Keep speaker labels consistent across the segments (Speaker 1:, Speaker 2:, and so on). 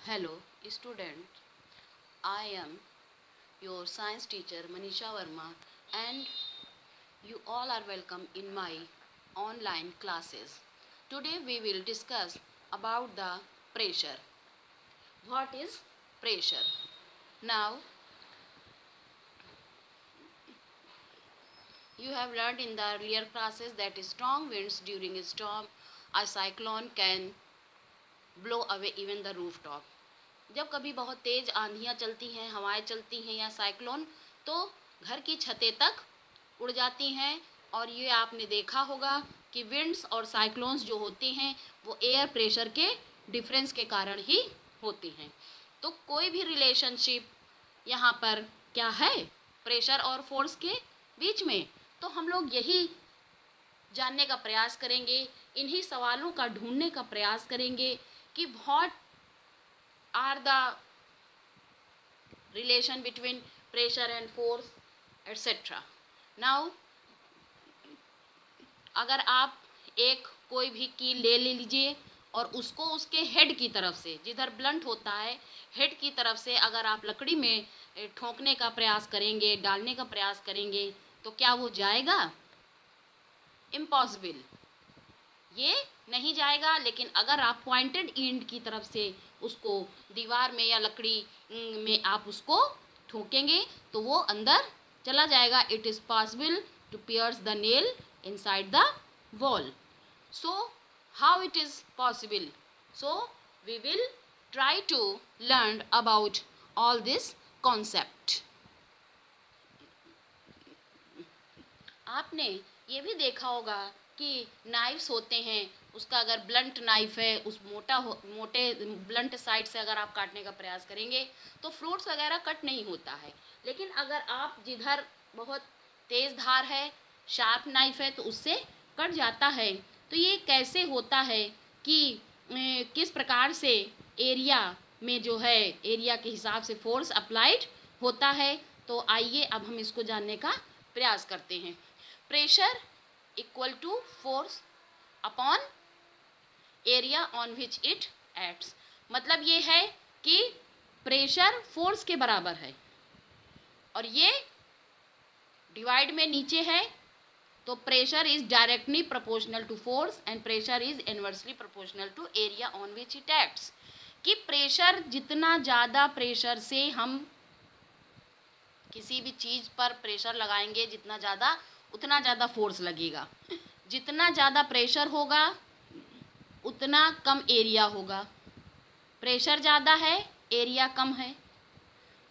Speaker 1: Hello, student. I am your science teacher Manisha Verma, and you all are welcome in my online classes. Today we will discuss about the pressure. What is pressure? Now, you have learned in the earlier classes that strong winds during a storm, a cyclone can blow away even the rooftop. जब कभी बहुत तेज आंधियाँ चलती हैं, हवाएं चलती हैं या cyclone, तो घर की छतें तक उड़ जाती हैं। और ये आपने देखा होगा कि विंड्स और साइक्लोन्स जो होते हैं वो एयर प्रेशर के डिफरेंस के कारण ही होती हैं। तो कोई भी रिलेशनशिप यहाँ पर क्या है, प्रेशर और फोर्स के बीच में, तो हम लोग यही जानने का प्रयास करेंगे, इन्हीं सवालों का ढूंढने का प्रयास करेंगे कि what are the relation between pressure and force etc. Now, अगर आप एक कोई भी कील ले लीजिए और उसको उसके हेड की तरफ से, जिधर ब्लंट होता है हेड की तरफ से अगर आप लकड़ी में ठोकने का प्रयास करेंगे, डालने का प्रयास करेंगे, तो क्या वो जाएगा? इम्पॉसिबल, ये नहीं जाएगा। लेकिन अगर आप पॉइंटेड एंड की तरफ से उसको दीवार में या लकड़ी में आप उसको ठोकेंगे तो वो अंदर चला जाएगा। It is possible to pierce the nail inside the wall. So how it is possible? So we will try to learn about all this concept. आपने ये भी देखा होगा कि नाइफ्स होते हैं, उसका अगर ब्लंट नाइफ है, उस मोटे ब्लंट साइड से अगर आप काटने का प्रयास करेंगे तो फ्रूट्स वगैरह कट नहीं होता है। लेकिन अगर आप जिधर बहुत तेज़ धार है, शार्प नाइफ है, तो उससे कट जाता है। तो ये कैसे होता है कि किस प्रकार से एरिया में जो है, एरिया के हिसाब से फोर्स अप्लाइड होता है। तो आइए अब हम इसको जानने का प्रयास करते हैं। Pressure equal to force upon area on which it acts. मतलब ये है कि प्रेशर फोर्स के बराबर है और ये डिवाइड में नीचे है, तो pressure is directly proportional to force and pressure is inversely proportional to area on which it acts. कि प्रेशर, जितना ज़्यादा प्रेशर से हम किसी भी चीज़ पर प्रेशर लगाएंगे, जितना ज़्यादा उतना ज़्यादा फोर्स लगेगा। जितना ज़्यादा प्रेशर होगा उतना कम एरिया होगा। प्रेशर ज़्यादा है, एरिया कम है।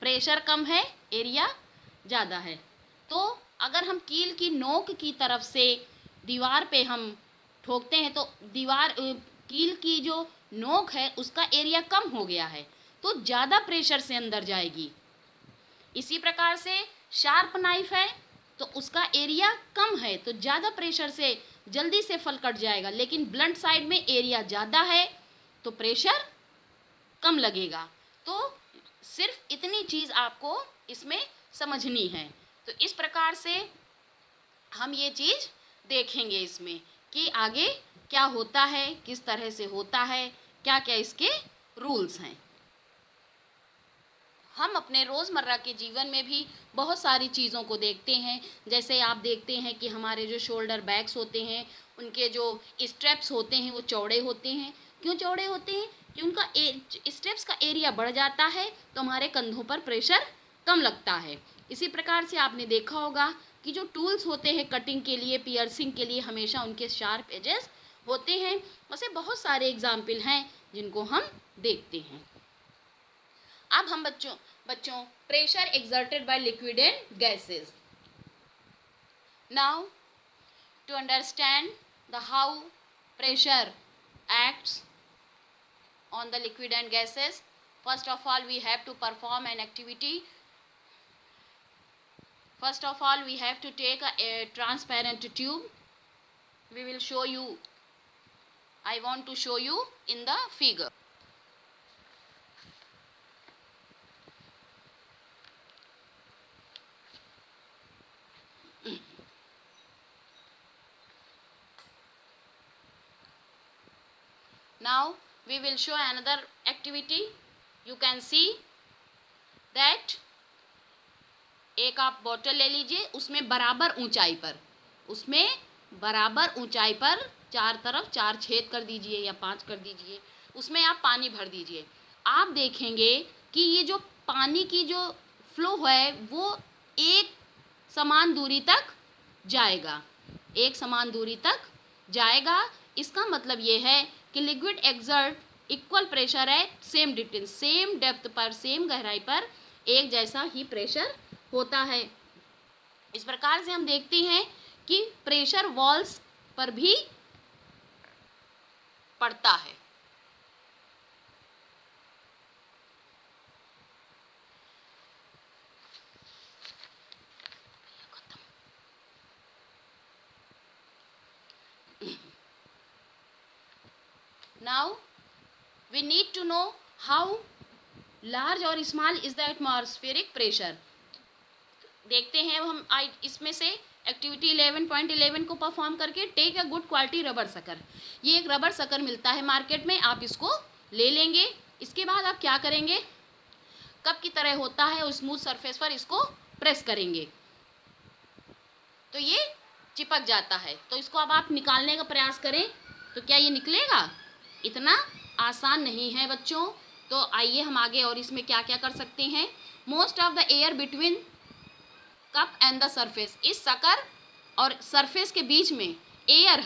Speaker 1: प्रेशर कम है, एरिया ज़्यादा है। तो अगर हम कील की नोक की तरफ से दीवार पे हम ठोकते हैं तो दीवार कील की जो नोक है उसका एरिया कम हो गया है, तो ज़्यादा प्रेशर से अंदर जाएगी। इसी प्रकार से शार्प नाइफ है तो उसका एरिया कम है, तो ज़्यादा प्रेशर से जल्दी से फल कट जाएगा। लेकिन ब्लंट साइड में एरिया ज़्यादा है तो प्रेशर कम लगेगा। तो सिर्फ इतनी चीज़ आपको इसमें समझनी है। तो इस प्रकार से हम ये चीज़ देखेंगे इसमें कि आगे क्या होता है, किस तरह से होता है, क्या क्या इसके रूल्स हैं। हम अपने रोज़मर्रा के जीवन में भी बहुत सारी चीज़ों को देखते हैं। जैसे आप देखते हैं कि हमारे जो शोल्डर बैग्स होते हैं उनके जो स्ट्रेप्स होते हैं वो चौड़े होते हैं। क्यों चौड़े होते हैं? कि उनका स्ट्रेप्स का एरिया बढ़ जाता है तो हमारे कंधों पर प्रेशर कम लगता है। इसी प्रकार से आपने देखा होगा कि जो टूल्स होते हैं कटिंग के लिए, पियर्सिंग के लिए, हमेशा उनके शार्प एजेस होते हैं। वैसे बहुत सारे एग्जाम्पल हैं जिनको हम देखते हैं। अब हम बच्चों pressure exerted by liquid and gases. Now, to understand the how pressure acts on the liquid and gases, first of all we have to perform an activity. First of all we have to take a transparent tube. We will show you, I want to show you in the figure. Now we will show another activity. You can see that एक आप bottle ले लीजिए, उसमें बराबर ऊंचाई पर चार तरफ 4 छेद कर दीजिए या 5 कर दीजिए, उसमें आप पानी भर दीजिए। आप देखेंगे कि ये जो पानी की जो फ्लो है वो एक समान दूरी तक जाएगा, इसका मतलब ये है कि लिक्विड एक्सर्ट इक्वल प्रेशर है, सेम डेप्थ पर, सेम गहराई पर एक जैसा ही प्रेशर होता है। इस प्रकार से हम देखते हैं कि प्रेशर वॉल्स पर भी पड़ता है। Now we need to know how large or small is the atmospheric pressure. देखते हैं हम इसमें से एक्टिविटी 11.11 को परफॉर्म करके। Take a good quality rubber sucker. ये एक रबर सकर मिलता है मार्केट में, आप इसको ले लेंगे। इसके बाद आप क्या करेंगे, कप की तरह होता है उस स्मूथ सरफेस पर इसको प्रेस करेंगे तो ये चिपक जाता है। तो इसको अब आप निकालने का प्रयास करें तो क्या ये निकलेगा? इतना आसान नहीं है बच्चों। तो आइए हम आगे और इसमें क्या क्या कर सकते हैं। Most of the air between cup and the surface, इस सकर और सरफेस के बीच में एयर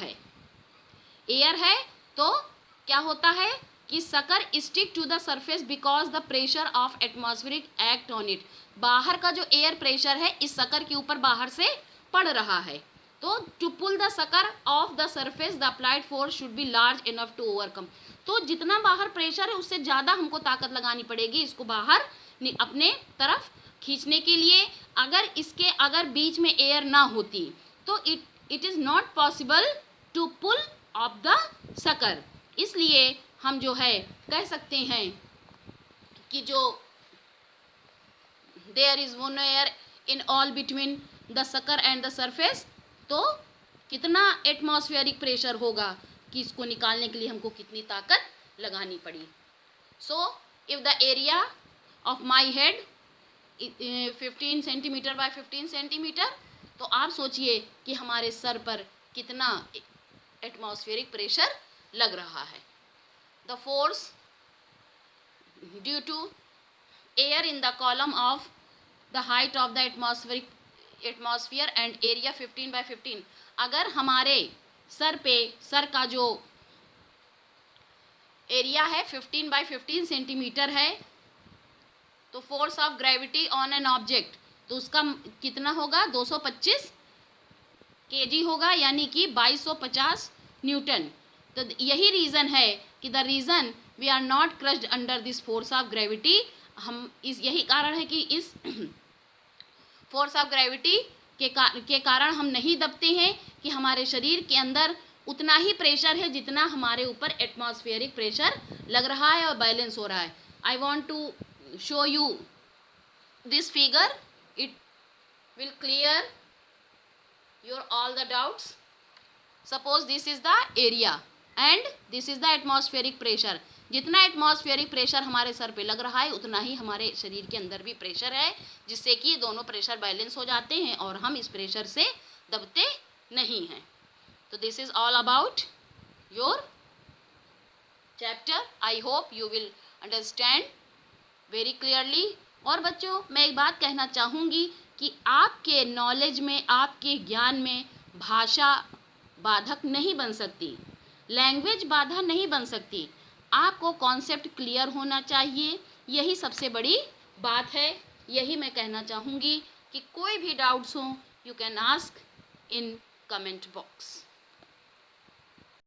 Speaker 1: है तो क्या होता है कि sucker stick to the surface because the pressure of atmospheric act on it. बाहर का जो एयर प्रेशर है इस सकर के ऊपर बाहर से पड़ रहा है। तो to pull the sucker off the surface the applied force should be large enough to overcome. तो जितना बाहर प्रेशर है उससे ज़्यादा हमको ताकत लगानी पड़ेगी इसको बाहर अपने तरफ खींचने के लिए। अगर बीच में एयर ना होती तो it is not possible to pull off the sucker. इसलिए हम जो है कह सकते हैं कि जो there is one air in all between the sucker and the surface, तो कितना एटमॉस्फेरिक प्रेशर होगा कि इसको निकालने के लिए हमको कितनी ताकत लगानी पड़ी। So if the area of my head 15 centimetre bye 15 centimetre, तो आप सोचिए कि हमारे सर पर कितना एटमॉस्फेरिक प्रेशर लग रहा है। The force due to air in the column of the height of the atmosphere and area 15 by 15। अगर हमारे सर का जो एरिया है 15 बाय 15 सेंटीमीटर है तो force of gravity on an object, तो उसका कितना होगा 225 kg होगा, यानी कि 2250 न्यूटन। तो यही रीज़न है कि the reason we are not crushed under this force of gravity. यही कारण है कि इस फोर्स ऑफ ग्रेविटी के कारण हम नहीं दबते हैं कि हमारे शरीर के अंदर उतना ही प्रेशर है जितना हमारे ऊपर एटमॉस्फेरिक प्रेशर लग रहा है और बैलेंस हो रहा है। I want to show you this figure, it will clear your all the doubts. Suppose this is the area and this is the atmospheric pressure. जितना एटमॉस्फेरिक प्रेशर हमारे सर पे लग रहा है उतना ही हमारे शरीर के अंदर भी प्रेशर है, जिससे कि दोनों प्रेशर बैलेंस हो जाते हैं और हम इस प्रेशर से दबते नहीं हैं। तो this is all about your chapter. I hope you will understand very clearly. और बच्चों मैं एक बात कहना चाहूँगी कि आपके नॉलेज में, आपके ज्ञान में भाषा बाधक नहीं बन सकती, लैंग्वेज बाधा नहीं बन सकती। आपको कॉन्सेप्ट क्लियर होना चाहिए, यही सबसे बड़ी बात है। यही मैं कहना चाहूँगी कि कोई भी डाउट्स हो you can ask in comment box.